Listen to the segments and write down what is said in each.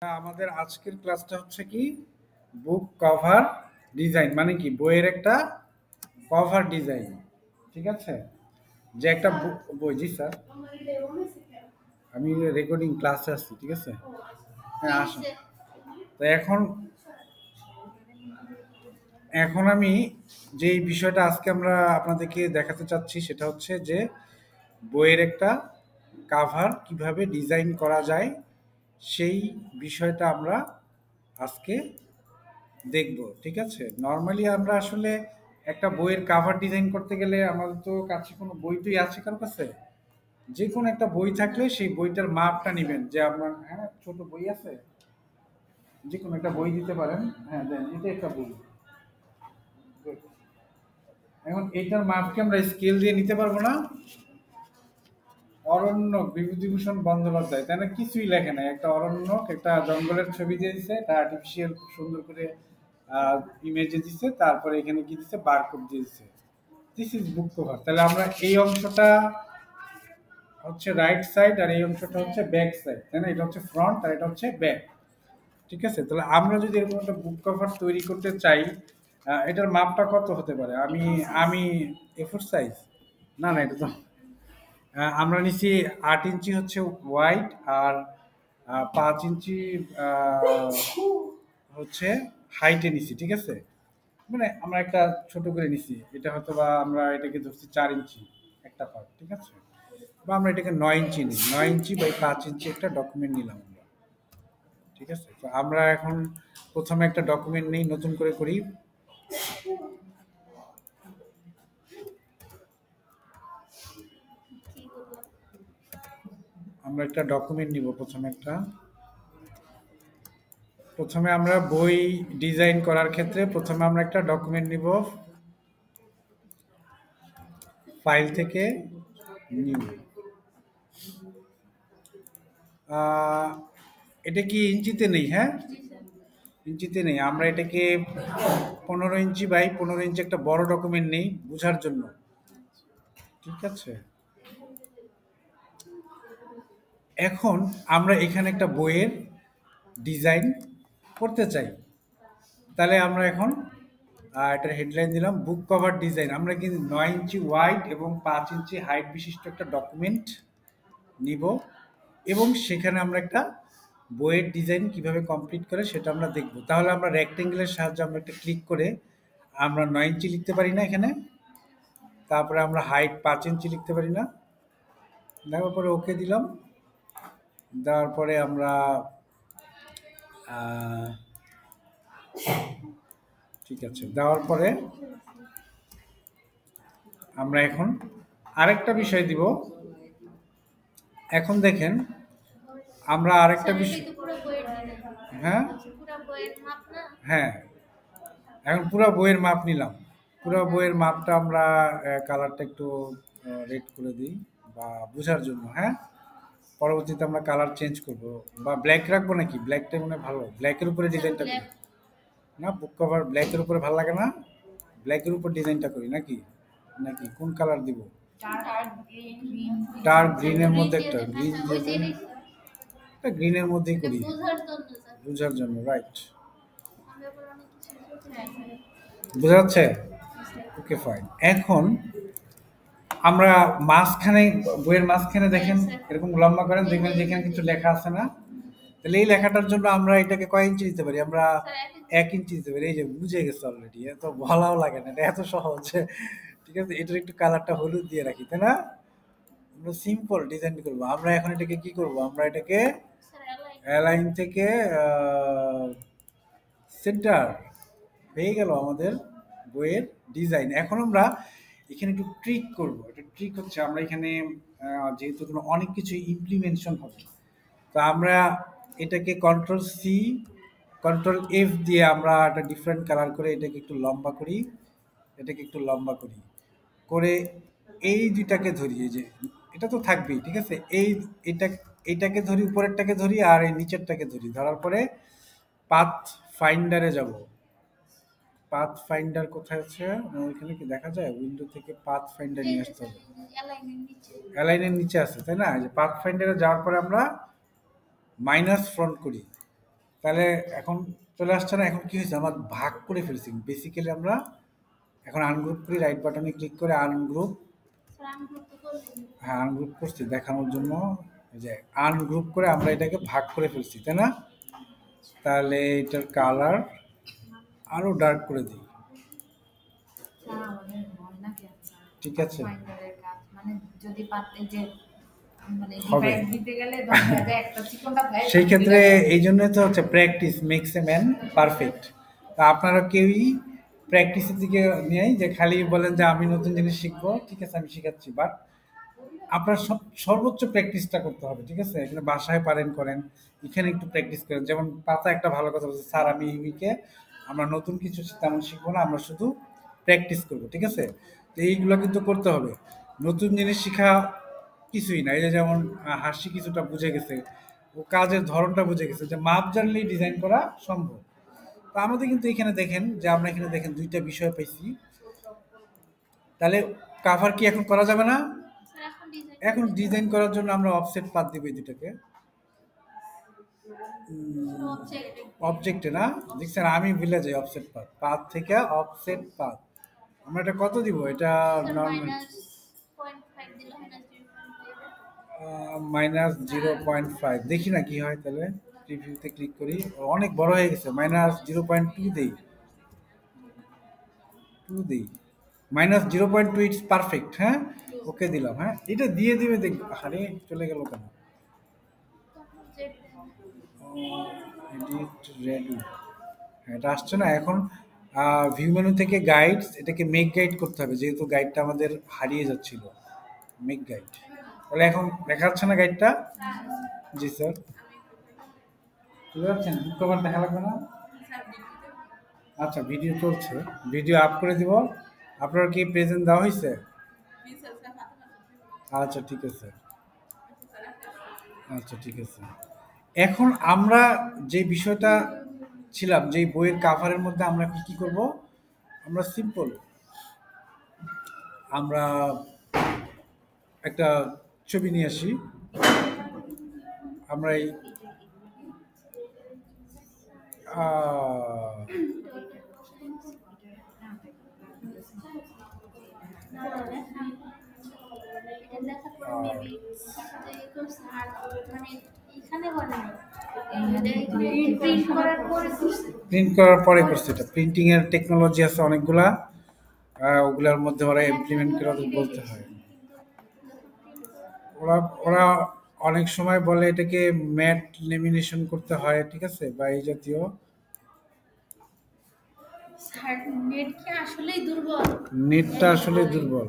আমাদের আজকের ক্লাসটা হচ্ছে কি বুক কভার ডিজাইন মানে কি বইয়ের একটা কভার ডিজাইন। ঠিক আছে, যে একটা বই। জি স্যার, আমি রেকর্ডিং ক্লাসে আসছি। ঠিক আছে, হ্যাঁ আসুন। তো এখন এখন আমি যেই বিষয়টা আজকে আমরা আপনাদেরকে দেখাতে চাচ্ছি সেটা হচ্ছে যে বইয়ের একটা কাভার কিভাবে ডিজাইন করা যায় সেই বিষয়টা আমরা আজকে দেখব। ঠিক আছে, নর্মালি আমরা আসলে একটা বইয়ের কাভার ডিজাইন করতে গেলে আমাদের তো কাছে কোনো বই টই আছে কারো কাছে? যে কোনো একটা বই থাকলে সেই বইটার মাপটা নেবেন, যে আপনার হ্যাঁ ছোট বই আছে, যে কোনো একটা বই দিতে পারেন। হ্যাঁ দেন, এটা একটা বই। Good. এখন এইটার মাপ কি আমরা স্কেল দিয়ে নিতে পারবো না? অরণ্যক বিভূতিভূষণ বন্দ্যোপাধ্যায়, তাই না? কিছুই লেখে নাই, একটা অরণ্যক একটা জঙ্গলের ছবি দিয়ে দিচ্ছে, এটা আর্টিফিশিয়াল সুন্দর করে ইমেজে দিচ্ছে, তারপরে এখানে কি দিচ্ছে, বারকোড দিয়ে দিচ্ছে। This is book cover. তাহলে আমরা এই অংশটা হচ্ছে রাইট সাইড আর এই অংশটা হচ্ছে ব্যাক সাইড, তাই না? এটা হচ্ছে ফ্রন্ট আর এটা হচ্ছে ব্যাক। ঠিক আছে, তাহলে আমরা যদি এরকম একটা বুক কভার তৈরি করতে চাই, এটার মাপটা কত হতে পারে? আমি আমি এ4 সাইজ, না না এটা তো আমরা নিচ্ছি 8 ইঞ্চি হচ্ছে হোয়াইট, আর 5 ইঞ্চি আহ, হচ্ছে হাইটে নিছি। ঠিক আছে, মানে আমরা একটা ছোট করে নিছি, এটা হয়তো বা আমরা এটাকে ধরছি 4 ইঞ্চি একটা পার্ট। ঠিক আছে, বা আমরা এটাকে 9 ইঞ্চি নিই, 9 ইঞ্চি বাই 5 ইঞ্চি একটা ডকুমেন্ট নিলাম আমরা। ঠিক আছে, তো আমরা এখন প্রথমে একটা ডকুমেন্ট নিই, নতুন করে করি। আমরা একটা ডকুমেন্ট নিব প্রথমে আমরা বই ডিজাইন করার ক্ষেত্রে প্রথমে আমরা একটা ডকুমেন্ট নিব ফাইল থেকে, নিউ। এটা কি ইঞ্চিতে নেই? হ্যাঁ, ইঞ্চিতে নেই, আমরা এটাকে 15 ইঞ্চি বাই 15 ইঞ্চি একটা বড় ডকুমেন্ট নেই বোঝার জন্য। ঠিক আছে, এখন আমরা এখানে একটা বইয়ের ডিজাইন করতে চাই, তাহলে আমরা এখন এটার হেডলাইন দিলাম বুক কভার ডিজাইন। আমরা কিন্তু 9 ইঞ্চি ওয়াইড এবং 5 ইঞ্চি হাইট বিশিষ্ট একটা ডকুমেন্ট নিব, এবং সেখানে আমরা একটা বইয়ের ডিজাইন কিভাবে কমপ্লিট করে সেটা আমরা দেখব। তাহলে আমরা রেক্টেঙ্গেলের সাহায্যে আমরা একটা ক্লিক করে আমরা 9 ইঞ্চি লিখতে পারি না এখানে, তারপরে আমরা হাইট 5 ইঞ্চি লিখতে পারি না, দেওয়ার পরে ওকে দিলাম। দেওয়ার পরে আমরা আহ, ঠিক আছে, দেওয়ার পরে আমরা এখন আরেকটা বিষয় দিব। এখন দেখেন, আমরা আরেকটা বিষয়, হ্যাঁ হ্যাঁ, এখন পুরো বইয়ের মাপ নিলাম। পুরো বইয়ের মাপটা আমরা কালারটা একটু রেড করে দিই বা বোঝার জন্য। হ্যাঁ, পরবর্তীতে আমরা কালার চেঞ্জ করব, বা ব্ল্যাক রাখবো নাকি? ব্ল্যাকটা মনে হয় ভালো, ব্ল্যাকের উপরে ডিজাইনটা করি। না, বুক কভার ব্ল্যাকের উপরে ভালো লাগে না, ব্ল্যাকের উপর ডিজাইনটা করি নাকি? নাকি কোন কালার দিব? ডার্ক গ্রিনের মধ্যে একটা গ্রিন দিয়ে দিই, একটা গ্রিনের মধ্যেই করি বোঝার জন্য। রাইট, বোঝা যাচ্ছে? Okay fine. এখন আমরা মাঝখানে, বইয়ের মাঝখানে দেখেন এরকম লম্বা করেন, দেখবেন যেখানে কিছু লেখা আছে না, তাহলে এই লেখাটার জন্য আমরা এটাকে কয় ইঞ্চি দিতে পারি? আমরা 1 ইঞ্চি দিতে পারি। এই যে বুঝে গেছে অলরেডি, এত ভালোও লাগে না, এটা এত সহজ। ঠিক আছে, এটার একটু কালারটা হলুদ দিয়ে রাখি, তাই না? আমরা সিম্পল ডিজাইন করবো। আমরা এখন এটাকে কি করব? আমরা এটাকে অ্যালাইন থেকে সেন্টার হয়ে গেল আমাদের বইয়ের ডিজাইন। এখন আমরা এখানে একটু ট্রিক করব। একটা ট্রিক হচ্ছে, আমরা এখানে যেহেতু কোনো অনেক কিছু ইমপ্লিমেন্টেশন হবে, তো আমরা এটাকে কন্ট্রোল সি কন্ট্রোল এফ দিয়ে আমরা একটা ডিফারেন্ট কালার করে এটাকে একটু লম্বা করি, এটাকে একটু লম্বা করি করে এই দুইটাকে ধরি। এই যে এটা তো থাকবেই, ঠিক আছে, এটা এইটাকে ধরি, উপরেরটাকে ধরি আর এই নিচেরটাকে ধরি। ধরার পরে পাথ ফাইন্ডারে যাব। পাথ ফাইন্ডার কোথায় আছে? ওইখানে কি দেখা যায়? উইন্ডো থেকে পাথ ফাইন্ডার নিয়ে আসতে হবে। অ্যালাইনের নিচে আছে, তাই না? এই যে পাথ ফাইন্ডারে যাওয়ার পরে আমরা মাইনাস ফ্রন্ট করি, তাহলে এখন চলে আসছে না? এখন কি হয়েছে, আমার ভাগ করে ফেলছি বেসিক্যালি আমরা। এখন আনগ্রুপ করি, রাইট বাটনে ক্লিক করে আনগ্রুপ। হ্যাঁ, আনগ্রুপ করছি দেখানোর জন্য। এই যে আনগ্রুপ করে আমরা এটাকে ভাগ করে ফেলছি, তাই না? তাহলে এটার কালার আরো ডার্ক করে দিই। ঠিক আছে, হবে। সেই ক্ষেত্রে এই জন্য তো হচ্ছে practice makes a man perfect. তা আপনারা কেউই প্র্যাকটিসের দিকে নেই যে খালি বলেন যে আমি নতুন জিনিস শিখবো, ঠিক আছে আমি শিখাচ্ছি, বাট আপনার সর্বোচ্চ প্র্যাকটিসটা করতে হবে, ঠিক আছে? এখানে বাসায় পারেন করেন, এখানে একটু প্র্যাকটিস করেন। যেমন পাতা একটা ভালো কথা বলছে, স্যার আমি এই উইকে আমরা নতুন কিছু তেমন শিখবো না, আমরা শুধু প্র্যাকটিস করবো, ঠিক আছে? তো এইগুলো কিন্তু করতে হবে। নতুন জিনিস শেখা কিছুই না। এই যে যেমন হাসি কিছুটা বুঝে গেছে, ও কাজের ধরনটা বুঝে গেছে যে মাপ জানলেই ডিজাইন করা সম্ভব। তো আমাদের কিন্তু এখানে দেখেন যে আমরা এখানে দেখেন দুইটা বিষয় পাইছি। তাহলে কাভার কি এখন করা যাবে না? এখন ডিজাইন করার জন্য আমরা অফসেট পাত দিব এই দুটাকে। অবজেক্টে না, দেখছেন আমি ভুলে যাই অফসেট পাত, পাত থেকে অফসেট পাত। আমরা এটা কত দিব? এটা নর্মাল -0.5 দেখি না কি হয়। তাহলে প্রিভিউতে ক্লিক করি, অনেক বড় হয়ে গেছে। -0.2 দেই, 2 দেই, -0.2 ইটস পারফেক্ট। হ্যাঁ, ওকে দিলাম। হ্যাঁ, এটা দিয়ে দিবে দেখ। আরে চলে গেল কেন? এডিট রেডি, এটা আসছে না এখন। ভিউ মেনু থেকে গাইডস, এটাকে মেক গাইড করতে হবে যেহেতু গাইডটা আমাদের হারিয়ে যাচ্ছিল। মেক গাইড, তাহলে এখন দেখা যাচ্ছে না গাইডটা? জি স্যার, বুঝতে পারছেন? বুক কভার দেখা লাগবে না? আচ্ছা, ভিডিও চলছে, ভিডিও আপ করে দিব। আপনার কি প্রেজেন্ট দেওয়া হয়েছে? আচ্ছা ঠিক আছে, আচ্ছা ঠিক আছে। এখন আমরা যে বিষয়টা ছিলাম, যে বইয়ের কাভারের মধ্যে আমরা কি কি করব? আমরা সিম্পল, আমরা একটা ছবি নিয়ে আসি। আমরা এই আহ, প্রিন্ট করার পরে করছে। এটা প্রিন্টিং এর টেকনোলজি আছে অনেকগুলা, ওগুলার মধ্যে ওরা ইমপ্লিমেন্ট করে ওদের বলতে হয়। ওরা ওরা অনেক সময় বলে এটাকে ম্যাট লেমিনেশন করতে হয়, ঠিক আছে, বা এই জাতীয়। নেটটা আসলে দুর্বল।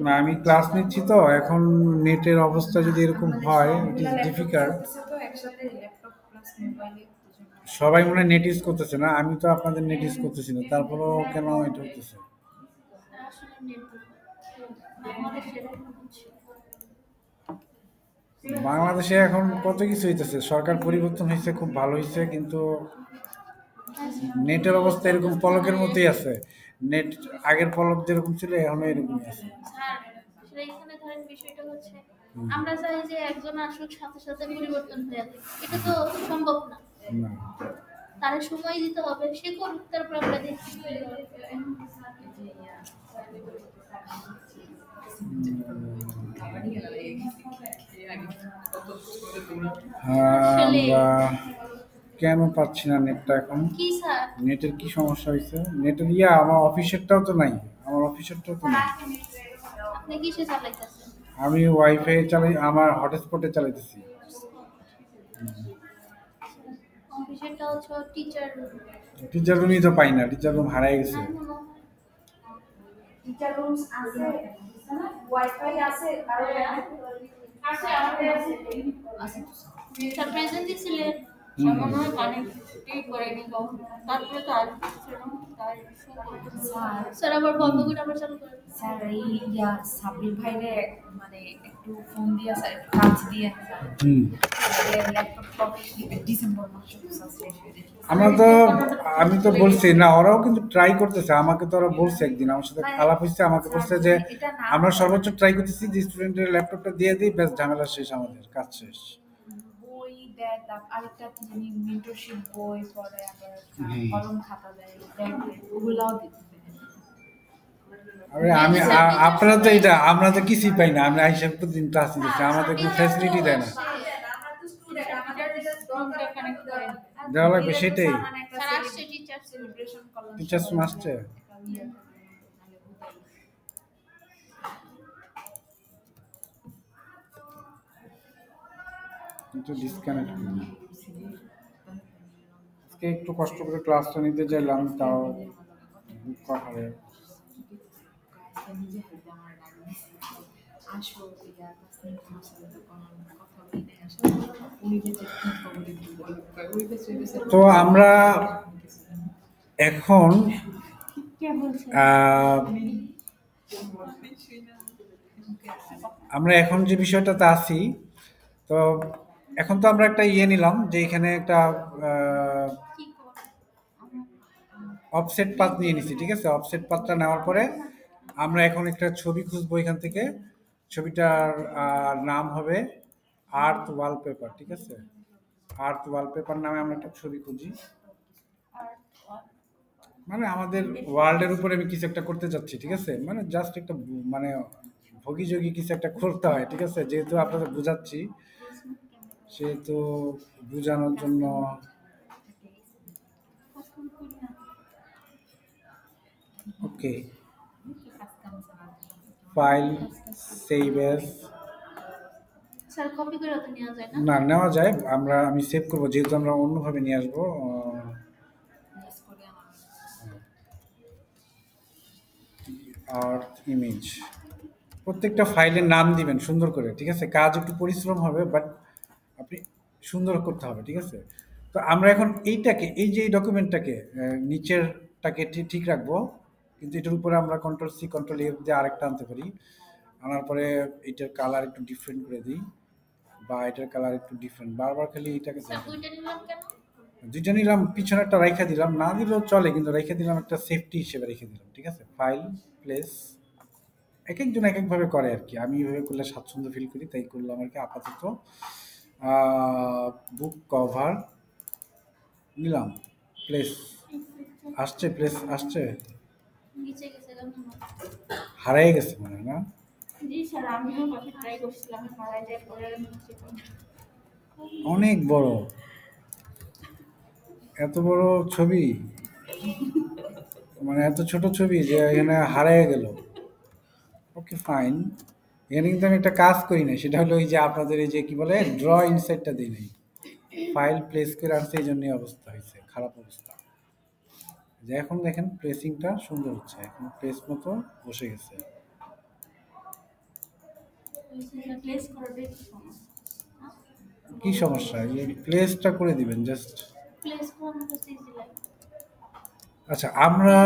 না, আমি ক্লাস নিচ্ছি তো এখন। নেটের অবস্থা যদি এরকম হয়, ইট ইজ ডিফিকাল্ট। সবাই মনে হয় নেট ইউজ করতেছে না, আমি তো আপনাদের নেট ইউজ করতেছি না, তারপরেও কেন এটা হতেছে? বাংলাদেশে এখন কত কিছু হইতেছে, সরকার পরিবর্তন হয়েছে, খুব ভালো হয়েছে, কিন্তু নেটের অবস্থা এরকম পলকের মতোই আছে। নেট আগের পলক যেরকম ছিল এখনো এরকমই আছে। হুম। না। আমরা কেন পাচ্ছি না নেটটা এখন? নেটের কি সমস্যা হয়েছে? নেটের আমার অফিসেরটাও তো নাই, আমার অফিসেরটাও তো নাই। আমি ওয়াইফাই চালাই, আমার হটস্পটে চালাইতেছি। টিচার রুমই তো পাই না, টিচার রুম হারাই গেছে। হুম। স্যার স্যার আবার বন্ধ হুম। করে আবার চালু করে দিন। স্যার এই সাব্বির ভাইরে মানে একটু ফোন দিয়ে স্যার একটু কাজ দিয়ে হুম। ল্যাপটপ ডিসেম্বর মাসে শেষ হয়ে যায়। আমরা তো আমি তো বলছি না, ওরাও কিন্তু ট্রাই করতেছে। আমাকে তো ওরা বলছে, একদিন আমার সাথে মানে আলাপ হয়েছে, আমাকে স্যার বলছে যে যদি এটা না আমরা হয় সর্বোচ্চ ট্রাই করতেছি যে স্টুডেন্টের ল্যাপটপটা দিয়ে দিই, ব্যাস ঝামেলা শেষ, আমাদের কাজ শেষ। বই দেয়, আরেকটা কি জানি মেন্টরশিপ বই, পরে আবার হুম। কলম খাতা দেয়, ব্যাগ দেয়, ওগুলাও দিতে আরে হ্যাঁ আমি স্যার, টিচার্স আপনারা তো ডে এটা, আমরা তো কিছুই পাই না। আমি আইসা প্রতিদিন ক্লাস নিতেছি, আমাদের কোনো টিচার্স ডে ফ্যাসিলিটি দেয় না। আসছে। ফোনটা কানেক্ট করে দেওয়া লাগবে সেটাই। স্যার আসছে টিচার্স ডে। সেলিব্রেশন করলাম টিচার্স সবাই মিলে আসছে, একটা ইয়ে নাহলে ভুলে কিন্তু ডিসকানেক্ট করি। আজকে একটু কষ্ট করে ক্লাসটা নিতে চাইলাম, তাও কথা হয়। নিজে হাতে আমার ডাক আসো ইয়া তাসনিম তোমার সাথে তো কোনো কথা বলি নাই আসলে উনি যে কি খবরে ওই বেশ তো আমরা এখন কে বলছে? আহ, আমরা এখন যে বিষয়টাতে আছি, তো এখন তো আমরা একটা ইয়ে নিলাম যে এখানে একটা কি করে? অফসেট পাথ নিয়ে নিছি, ঠিক আছে? অফসেট পাথটা নেওয়ার পরে আমরা এখন একটা ছবি খুঁজবো এখান থেকে। ছবিটার নাম হবে আর্থ ওয়ালপেপার, ঠিক আছে? আর্থ ওয়ালপেপার নামে আমরা একটা ছবি খুঁজি। আর মানে আমাদের ওয়ার্ল্ডের উপরে আমি কিছু একটা করতে যাচ্ছি, ঠিক আছে? মানে জাস্ট একটা মানে ভোগীযোগী কিছু একটা করতে হয়, ঠিক আছে? যেহেতু আপনাদের বুঝাচ্ছি, সেহেতু বোঝানোর জন্য। Okay, file, save as. Sir copy করে তো নেওয়া যায় না? না, নেওয়া যায়। আমি সেভ করবো, যেহেতু আমরা অন্যভাবে নিয়ে আসবো। আর্থ ইমেজ, প্রত্যেকটা ফাইলের নাম দিবেন সুন্দর করে, ঠিক আছে? কাজ একটু পরিশ্রম হবে, বাট আপনি সুন্দর করতে হবে, ঠিক আছে? তো আমরা এখন এইটাকে, এই যে এই ডকুমেন্টটাকে, নিচেরটাকে ঠিক রাখবো, কিন্তু এটার উপরে আমরা কন্ট্রোল সি কন্ট্রোল এফ দিয়ে আরেকটা আনতে পারি। আনার পরে এটার কালার একটু ডিফারেন্ট করে দিই, বা এটার কালার একটু ডিফারেন্ট, বারবার খালি এটাকে স্যার দেখেন। দুইটা নিলাম কেন? দুইটা নিলাম, পিছনে একটা রাইখা দিলাম, না দিলেও চলে, কিন্তু রাইখা দিলাম একটা সেফটি হিসেবে রেখে দিলাম, ঠিক আছে? ফাইল, প্লেস, এক একজন এক একভাবে করে আর কি। আমি এভাবে করলে স্বাচ্ছন্দ্য ফিল করি, তাই করলাম আর কি আপাতত। বুক কভার নিলাম, প্লেস আসছে, প্লেস আসছে, নিচে গেছে কেন? হারাই গেছে মনে হয় না? জি স্যার, আমিও কপি ট্রাই করছিলাম, হারাই যায় পরে নিচে করে। অনেক বড়, এত বড় ছবি, মানে এত ছোট ছবি যে এখানে হারাই গেল। ওকে ফাইন, এখানে কিন্তু আমি একটা কাজ করি নাই, সেটা হলো ওই যে আপনাদের এই যে কি বলে ড্র ইনসাইডটা দিই নাই, ফাইল প্লেস করে আসছে, এই জন্যই অবস্থা হয়েছে, খারাপ অবস্থা। যে এখন দেখেন প্লেসিংটা সুন্দর হচ্ছে, এখন প্লেস মতো বসে গেছে। প্লেস করাটা একটু সমস্যা। কি সমস্যা? এই প্লেসটা করে দিবেন জাস্ট। প্লেস করানো তো ইজি লাগে। আচ্ছা, আমরা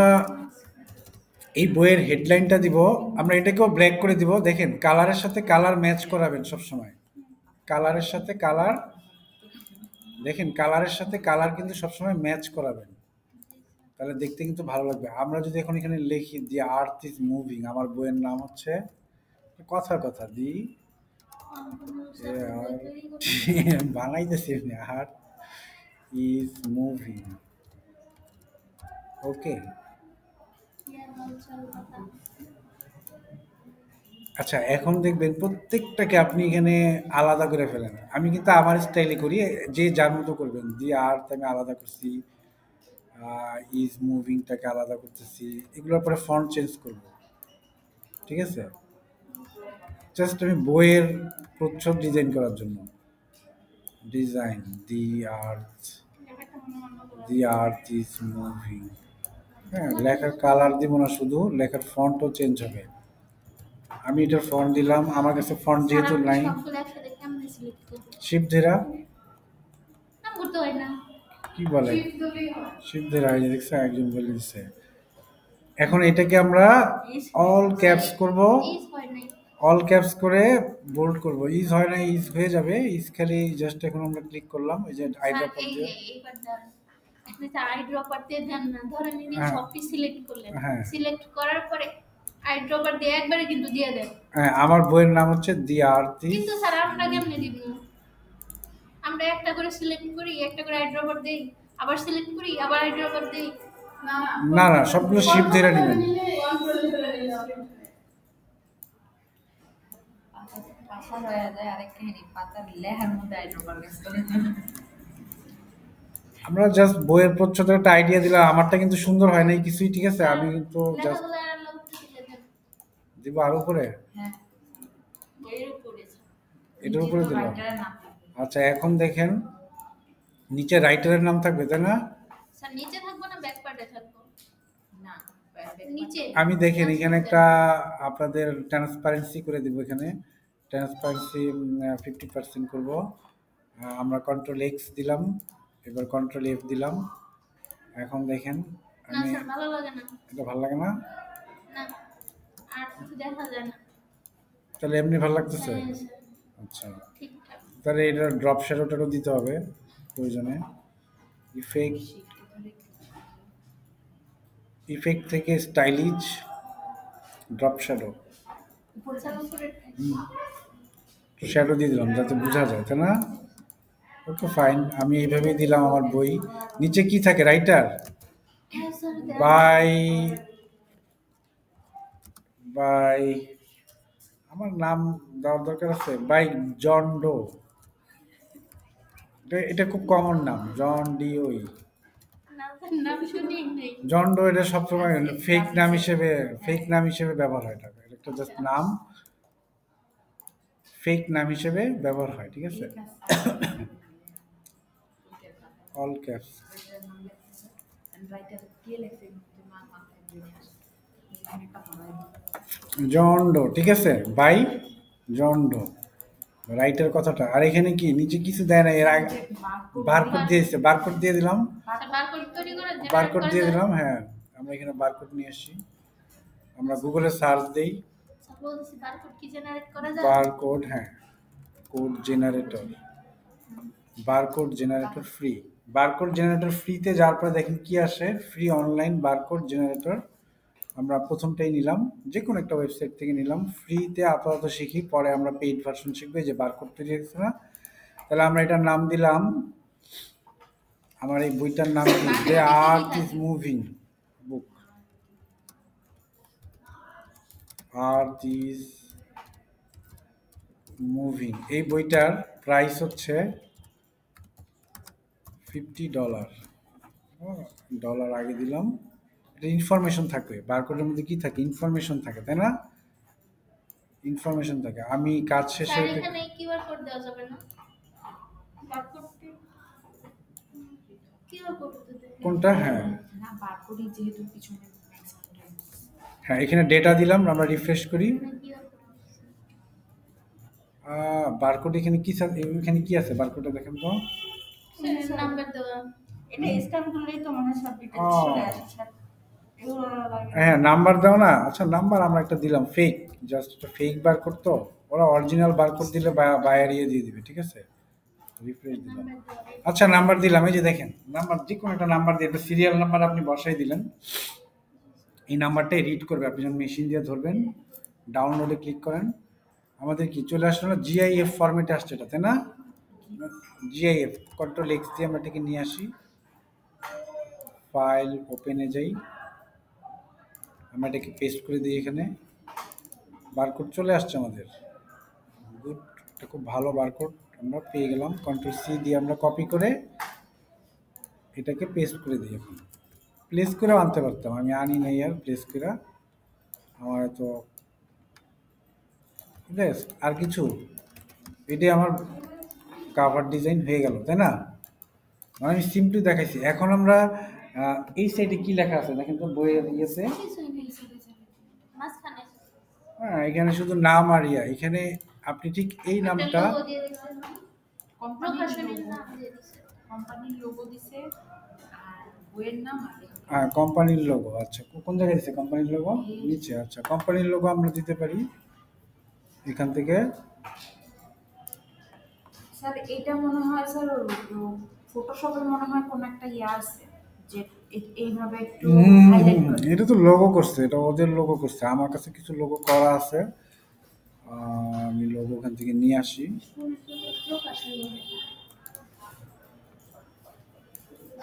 এই বইয়ের হেডলাইনটা দিব, আমরা এটাকেও ব্ল্যাক করে দিব। দেখেন কালারের সাথে কালার ম্যাচ করাবেন সব সময়, কালারের সাথে কালার, দেখেন কালারের সাথে কালার কিন্তু সবসময় ম্যাচ করাবেন, তাহলে দেখতে কিন্তু ভালো লাগবে। আমরা যদি এখন এখানে লিখি দি আর্থ ইজ মুভিং, আমার বইয়ের নাম হচ্ছে, কথার কথা দি স্যার বই তৈরি করতে বানাইতেছি, আর্থ ইজ মুভিং। ওকে, ইয়ার বলছাল কথা। আচ্ছা এখন দেখবেন প্রত্যেকটাকে আপনি এখানে আলাদা করে ফেলেন। আমি কিন্তু আমার স্টাইলে করি, যে যার মতো করবেন। দি আর্থ আমি আলাদা করছি, ইজ মুভিংটাকে আলাদা করতেছি, এগুলোর পরে ফন্ট চেঞ্জ করব, ঠিক আছে? জাস্ট আমি বইয়ের প্রচ্ছদ ডিজাইন করার জন্য, ডিজাইন দি আর্থ, ব্যাপারটা মনে মনে করে। দি আর্থ ইজ মুভিং। হ্যাঁ, লেখার কালার দিব না, শুধু লেখার ফন্টও চেঞ্জ হবে। আমি এটার ফন্ট দিলাম, আমার কাছে ফন্ট স্যার যেহেতু আপনি নাই। সবগুলো একসাথে কেমনে সিলেক্ট করবেন? শিবধেরা, নাম করতে হয় না? কি বলে শিবধেরা, এই যে দেখছে একজন বলে দিচ্ছে। এখন এটাকে আমরা অল ক্যাপস করব, ইজ হয় নাই। অল ক্যাপস করে বোল্ড করব। ইজ হয় না, ইজ হয়ে যাবে। ইজ খালি জাস্ট এখন আমরা ক্লিক করলাম এই যে আই স্যার ড্রপার এই দিয়ে। যে এইবার দেন, আপনি তো আই ড্রপার দিয়ে দেন না, ধরেন এই যে হ্যাঁ সবটি সিলেক্ট করলেন, হ্যাঁ সিলেক্ট করার পরে আই ড্রপার দিয়ে একবারে কিন্তু দিয়ে দেন। হ্যাঁ, আমার বইয়ের নাম হচ্ছে দি আর্টিস্ট। কিন্তু স্যার আমরা কেমনে দিব? আমরা একটা করে সিলেক্ট করি, একটা করে আই ড্রপার দেই, আবার সিলেক্ট করি, আবার আই ড্রপার দেই। না না, সবগুলো শিপ ধরে নেবেন। পাতা রয়ে যায় আরেক কাহিনী, পাতার লেহার মধ্যে আইড্রোপার গেছে। আমরা জাস্ট বইয়ের প্রচ্ছদে একটা আইডিয়া দিলাম। আমারটা কিন্তু সুন্দর হয় নাই কিছুই, ঠিক আছে? আমি কিন্তু জাস্ট লেখাগুলো আর লোক তুলে দেন। দিব আরো উপরে, হ্যাঁ, বইয়ের উপরে স্যার। এটার উপরে দিলাম। রাইটারের নাম থাকবে। আচ্ছা এখন দেখেন নিচে রাইটারের নাম থাকবে, তাই না? স্যার নিচে থাকবো না ব্যাক পার্টে থাকবো? না, নিচে। আমি দেখেন এখানে একটা আপনাদের ট্রান্সপারেন্সি করে দিব। এখানে ট্রান্সপারেন্সি 50% করব। আমরা কন্ট্রোল এক্স দিলাম, এবার কন্ট্রোল এফ দিলাম। এখন দেখেন না আমি, স্যার ভালো লাগে না। এটা ভালো লাগে না, না, আর কিছু দেখা যায় না। তাহলে এমনি ভালো লাগতেছে। হ্যাঁ স্যার, আচ্ছা ঠিকঠাক। তাহলে এটা ড্রপ শ্যাডোটারও দিতে হবে প্রয়োজনে। ইফেক্ট, ইফেক্ট থেকে স্টাইলিশ ড্রপ শ্যাডো, স্যার উপরে শ্যাডো দিয়ে দিলাম যাতে বোঝা যায়, তাই না? ওকে ফাইন, আমি এইভাবেই দিলাম আমার বই। নিচে কি থাকে? রাইটার হ্যাঁ স্যার দেন। বাই, বাই আমার নাম দেওয়ার দরকার আছে, বাই জন ডো। এটা খুব কমন নাম, জন ডি ওই। না স্যার নাম শুনি নাই। জন ডো এটা সবসময় ফেক নাম হিসেবে, ফেক নাম হিসেবে ব্যবহার হয়। এটা একটা জাস্ট নাম, ফেক নাম হিসেবে ব্যবহার হয়, ঠিক আছে? অল ক্যাপস রাইটার কে লেখছে তোমার মাথায় জেনে আসে। এখানে একটা বানাই জন ডো, ঠিক আছে? বাই জন ডো, রাইটের কথাটা। আর এখানে কি নিচে কিছু দেয় না, এর আগে বারকোড দিয়েছে, বারকোড দিয়ে দিলাম, স্যার বারকোড তৈরি করে জেনারেট বারকোড করে দিয়ে দেন। দিলাম। হ্যাঁ আমরা এখানে বারকোড নিয়ে আসি, আমরা গুগলে সার্চ দেই স্যার বলছি বারকোড কি জেনারেট করা যায়? বারকোড, হ্যাঁ code generator, barcode generator free. Barcode generator ফ্রিতে যাওয়ার পরে দেখেন কি আসে, ফ্রি অনলাইন বারকোড জেনারেটর। আমরা প্রথমটাই নিলাম, যে কোনো একটা ওয়েবসাইট থেকে নিলাম, ফ্রিতে আপাতত শিখি, পরে আমরা পেইড ভার্সন শিখবো। এই যে বারকোড তৈরি হয়েছে না? তাহলে আমরা এটার নাম দিলাম, আমার এই বইটার নাম কি, the art is moving book, art is moving. এই বইটার প্রাইস হচ্ছে $50। ডলার আগে দিলাম। এটা ইনফরমেশন থাকবে, বারকোডের মধ্যে কি থাকে? ইনফরমেশন থাকে, তাই না? ইনফরমেশন থাকে। আমি কাজ শেষে স্যার এটা, এখানে কিউআর কোড দেওয়া যাবে না? বারকোডটি কিউআর কোড দিতে। কোনটা? হ্যাঁ না, বারকোডই যেহেতু পিছনে ম্যাক্সিমাম টাইম। হ্যাঁ, এখানে ডেটা দিলাম, আমরা রিফ্রেশ করি। কিউআর কোড বারকোড এখানে কি এখানে কি আছে? বারকোডে দেখেন তো। স্যার নাম্বার দেওয়া। এটা স্ক্যান করলেই তো মনে হয় সব ডিটেলস ও। চলে আসে স্যার। এগুলো লাগে হ্যাঁ নাম্বার দাও না। আচ্ছা নাম্বার আমরা একটা দিলাম ফেক, জাস্ট একটা ফেক বারকোড, তো ওরা অরিজিনাল বারকোড দিলে বায়ার ইয়ে দিয়ে দিবে, ঠিক আছে? রিফ্রেশ দিলাম। আচ্ছা নাম্বার দিলাম, এই যে দেখেন নাম্বার, যে কোনো একটা নাম্বার দিয়ে, একটা সিরিয়াল নাম্বার আপনি বসাই দিলেন। এই নাম্বারটাই রিড করবে, আপনি যখন মেশিন দিয়ে ধরবেন, ডাউনলোডে ক্লিক করেন, আমাদের কি চলে আসলো না, জিআইএফ ফরম্যাটে আসছে এটা, তাই না? জিআইএফ কন্ট্রোল এক্স দিয়ে আমরা এটাকে নিয়ে আসি, ফাইল ওপেনে যাই, আমরা এটাকে পেস্ট করে দিই। এখানে বারকোড চলে আসছে আমাদের, গুড, এটা খুব ভালো বারকোড আমরা পেয়ে গেলাম। কন্ট্রোল সি দিয়ে আমরা কপি করে এটাকে পেস্ট করে দিই। এখন প্লেস করেও আনতে পারতাম, আমি আনি নাই আর প্লেস করে, আমার তো বেশ আর কিছু, এটাই আমার কাভার ডিজাইন হয়ে গেল, তাই না? মানে আমি সিম্পলি দেখাইছি। এখন আমরা এই সাইডে কি লেখা আছে দেখেন তো, বইয়ের ইয়েতে। কিছুই নেই স্যার এখানে। মাঝখানে হ্যাঁ এখানে শুধু নাম আর ইয়া। এখানে আপনি ঠিক এই একটা নামটা, লোগো দিয়ে দিয়েছেন, প্রকাশনীর নাম দিয়ে দিয়েছেন। কোম্পানির লোগো দিছে আর বইয়ের নাম আর লেখকের হ্যাঁ, কোম্পানির লোগো। আচ্ছা, কোন জায়গায় দিছে কোম্পানির লোগো? নিচে। আচ্ছা, কোম্পানির লোগো আমরা দিতে পারি এখান থেকে। স্যার এটা মনে হয় স্যার ফটোশপে মনে হয় কোন একটা ইয়ে আছে যে এইভাবে একটু হাইলাইট করে। এটা তো লোগো করছে, এটা ওদের লোগো করছে। আমার কাছে কিছু লোগো করা আছে। আমি লোগো ওখান থেকে নিয়ে আসি। লোক আসলে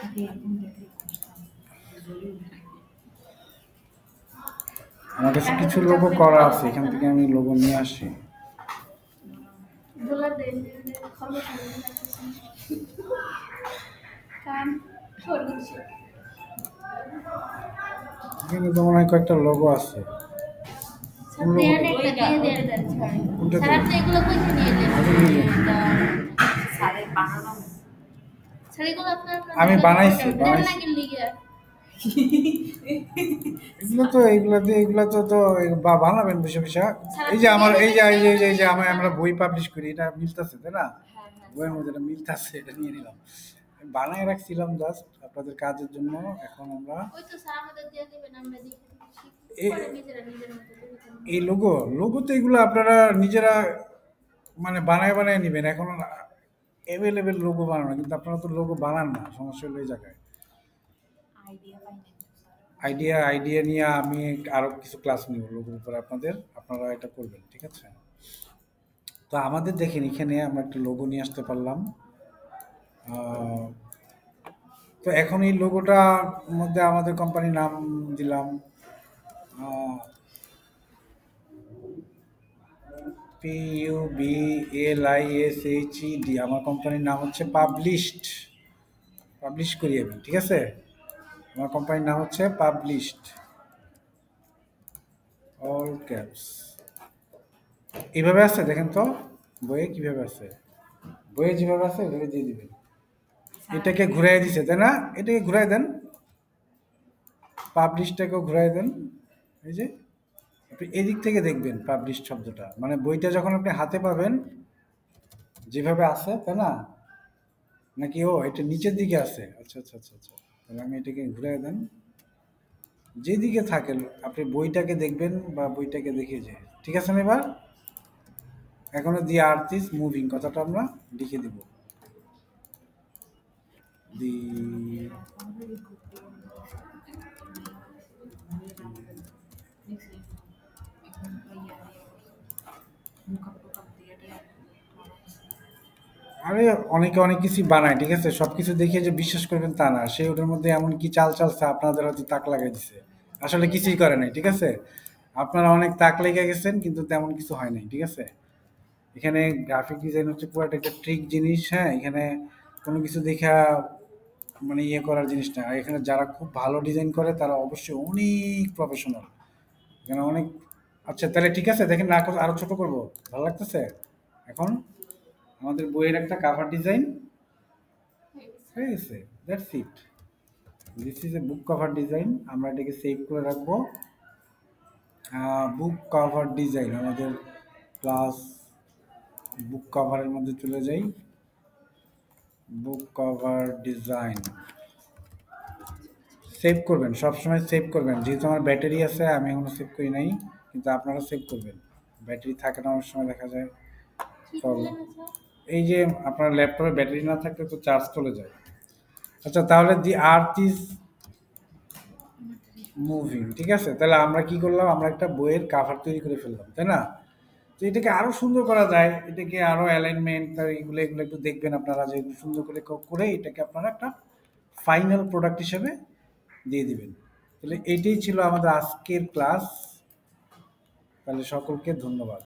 আগে এখন দেখে বুঝতাম। আমার কাছে কিছু লোগো করা আছে, এখান থেকে আমি লোগো নিয়ে আসি। দোলা দেন খবর কাম সরিয়েছে এখানে তো মনে হয় কয়েকটা লোগো আছে। স্যার দেন একটা দিয়ে দেন কোনটা স্যার দেব? আপনি এগুলো কইতে নিয়ে এলেন স্যারের বানানো স্যার এগুলো আপনার আমি বানাইছি। নাকি লিগে এগুলো তো বানাবেন বসে বসে। এই যে আমরা বই পাবলিশ করি, এটা মিলতেছে তাই না? বইয়ের মধ্যে এটা মিলতেছে, এটা নিয়ে নিলাম। আমি বানায় রাখছিলাম জাস্ট আপনাদের কাজের জন্য। এখন আমরা ওই তো স্যার আমাদের দিয়ে দিবেন আমরা দেখে এ- পরে নিজেরা নিজের মতো করে এই লোগো তো এগুলো আপনারা নিজেরা মানে বানায় নেবেন। এখন অ্যাভেলেবেল লোগো বানানো, কিন্তু আপনারা তো লোগো বানান না, সমস্যা হলো এই জায়গায়। আইডিয়া পাই না আইডিয়া নিয়ে আমি আরো কিছু ক্লাস নিব লোগোর উপরে আপনারা এটা করবেন, ঠিক আছে? তো আমাদের দেখেন এখানে আমরা একটা লোগো নিয়ে আসতে পারলাম। আহ, তো এখন এই লোগোটার মধ্যে আমাদের কোম্পানির নাম দিলাম PUBLISHED। আমার কোম্পানির নাম হচ্ছে পাবলিশ করি আমি, ঠিক আছে? আমার কোম্পানির নাম হচ্ছে পাবলিশড, অল ক্যাপস। এইভাবে আছে দেখেন তো, বইয়ে কিভাবে আছে, বইয়ে যেভাবে আছে ওইভাবে দিয়ে দিবেন। এটাকে ঘুরাই দিছে তাই না? এটাকে ঘুরাই দেন, পাবলিশটাকেও ঘুরাই দেন। এই যে আপনি এদিক থেকে দেখবেন পাবলিশ শব্দটা, মানে বইটা যখন আপনি হাতে পাবেন যেভাবে আছে তাই না? নাকি এটা নিচের দিকে আছে? আচ্ছা আচ্ছা আচ্ছা আচ্ছা, তাহলে আমি এটাকে ঘুরাই দেন। যেদিকে থাকে আপনি বইটাকে দেখবেন বা বইটাকে দেখে যে, ঠিক আছে না? এবার এখন দি আর্থ ইজ মুভিং কথাটা আমরা লিখে দিব। দি আরে অনেকে অনেক কিছু বানায়, ঠিক আছে? সবকিছু দেখে যে বিশ্বাস করবেন তা না। সে ওটার মধ্যে এমন কি চাল চালছে আপনাদের হয়তো তাক লাগাই দিছে, আসলে কিছুই করে নাই, ঠিক আছে? আপনারা অনেক তাক লেগে গেছেন কিন্তু তেমন কিছু হয় নাই, ঠিক আছে? এখানে গ্রাফিক ডিজাইন হচ্ছে পুরোটা একটা ট্রিক জিনিস। হ্যাঁ, এখানে কোনো কিছু দেখা মানে ইয়ে করার জিনিস না। আর এখানে যারা খুব ভালো ডিজাইন করে তারা অবশ্যই অনেক প্রফেশনাল, এখানে অনেক। আচ্ছা তাহলে ঠিক আছে, দেখেন না আরো ছোট করব, ভালো লাগতেছে? এখন আমাদের বইয়ের একটা কাভার ডিজাইন হয়ে গেছে, that's it. This is a book cover design. আমরা এটাকে সেভ করে রাখবো। বুক কভার ডিজাইন আমাদের ক্লাস বুক কভারের মধ্যে চলে যাই। বুক কভার ডিজাইন সেভ করবেন, সবসময় সেভ করবেন। যেহেতু আমার ব্যাটারি আছে, আমি এখনো সেভ করি নাই, কিন্তু আপনারা সেভ করবেন। ব্যাটারি থাকে না অনেক সময়, দেখা যায় কি প্রবলেম। করলেন স্যার এই যে আপনার ল্যাপটপে ব্যাটারি না থাকলে তো চার্জ চলে যায়। আচ্ছা, তাহলে দি আর্থ ইজ মুভিং, ঠিক আছে? তাহলে আমরা কি করলাম, আমরা একটা বইয়ের কাভার তৈরি করে ফেললাম তাই না? তো এটাকে আরো সুন্দর করা যায়, এটাকে আরো অ্যালাইনমেন্ট এগুলো এগুলো একটু দেখবেন আপনারা, যে সুন্দর করে করে এটাকে আপনারা একটা ফাইনাল প্রোডাক্ট হিসেবে দিয়ে দিবেন। তাহলে এইটাই ছিল আমাদের আজকের ক্লাস। তাহলে সকলকে ধন্যবাদ।